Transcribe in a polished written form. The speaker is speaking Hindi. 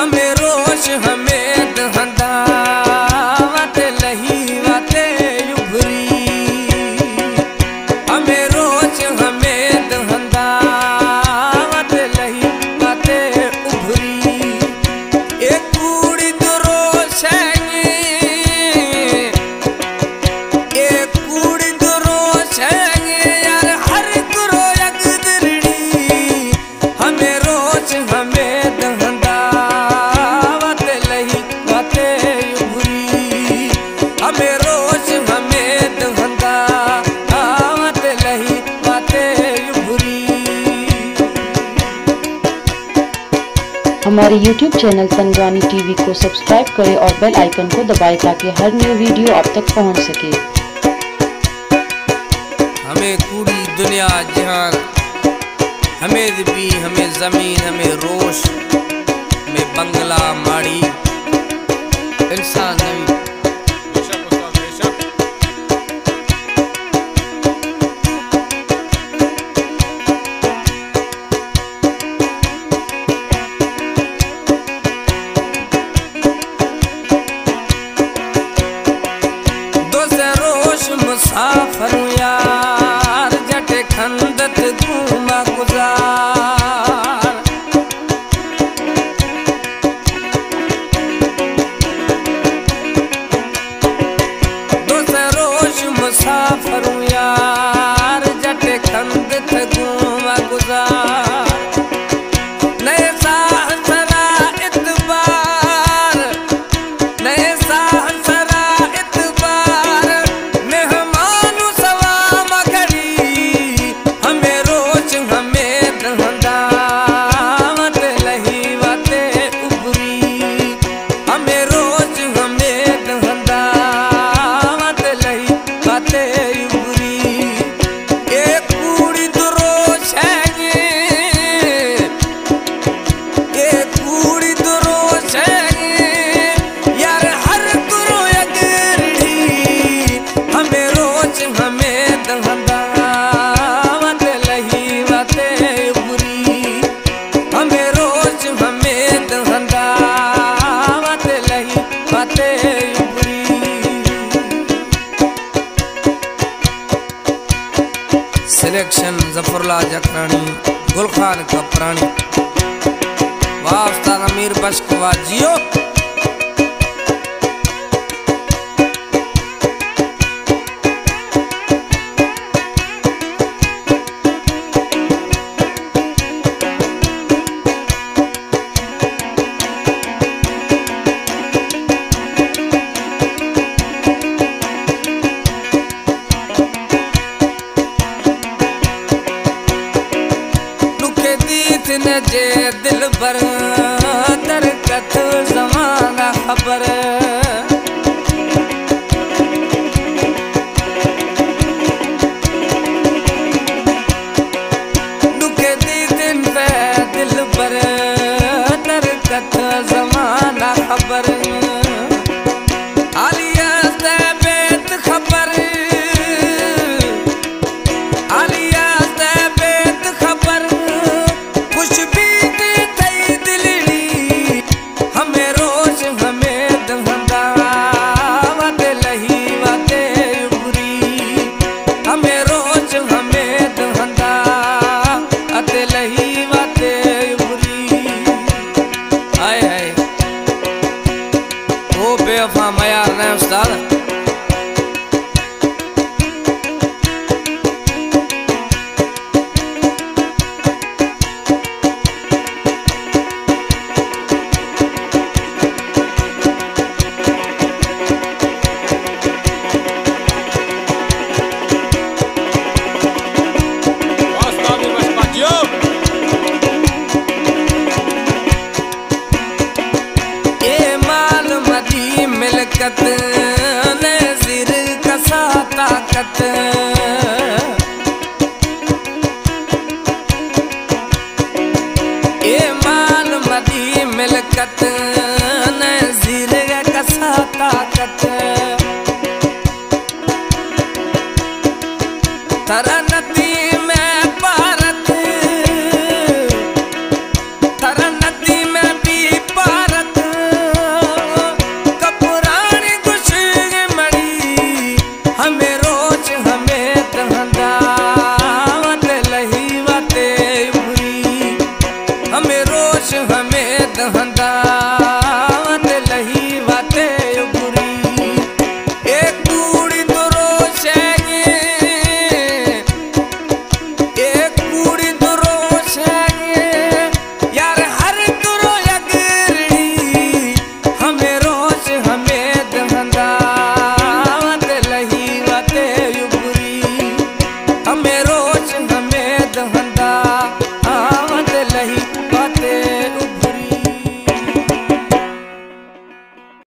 हमें रोश हमें दहंदा वाते लही वाते उभरी हमें रोश हमें दहंदा वाते लही वाते उभरी एक कूड़ी तो रोश एक कूड़ी तो रोश यार हर करो यकदरनी हमें रोश हमें दहंदा वाते लही वाते उभरी हमें रोश हमें दहंदा वाते लही वाते उभरी। हमारे YouTube चैनल संग्रानी टीवी को सब्सक्राइब करें और बेल आइकन को दबाएं ताकि हर न्यू वीडियो आप तक पहुंच सके। हमें पूरी दुनिया जहान हमें भी हमें जमीन हमें रोश हमें बंगला माड़ी इंसान नहीं मुसाफर यार जटे खंदत घूमा गुजार रोश मुसाफर यार जटे खंदत घूमा गुजार नए साहसरा इतबार नए साहसरा इतबार मेहमानु सवा मगरी हमें रोज हमें दहंदा वाते लही वाते उभरी हमें रोज हमें दहंदा वाते लही वाते उभरी एक कूड़ी तो रोश है एक कूड़ी तो रोश है यार हर करो यकदरनी हमें रोज हमें दहंदा वाते लही वाते उभरी हमें रोज हमें दहंदा वाते लही वाते उभरी। सिलेक्शन जफरुल्लाह जखरानी गुलखान कपरानी वाह उस्ताद अमीर बश्क वाह जियो। न जे दिल बर दरकत जमाना खबर दुखे दी दिन पे दिल बर दरकत जमाना खबर आलिया से बेत खबर आलिया से बेत खबर कुछ भी थई दिलड़ी हमें रोज हमें दहंदा वाते लही वाते उभरी हमें रोज हमें दहंदा वाते लही वाते उभरी। हाय हाय ओ बेवफा मयार ने उस्ताद मिलकत नज़ीर कसा ताकत ए माल मदी मिलकत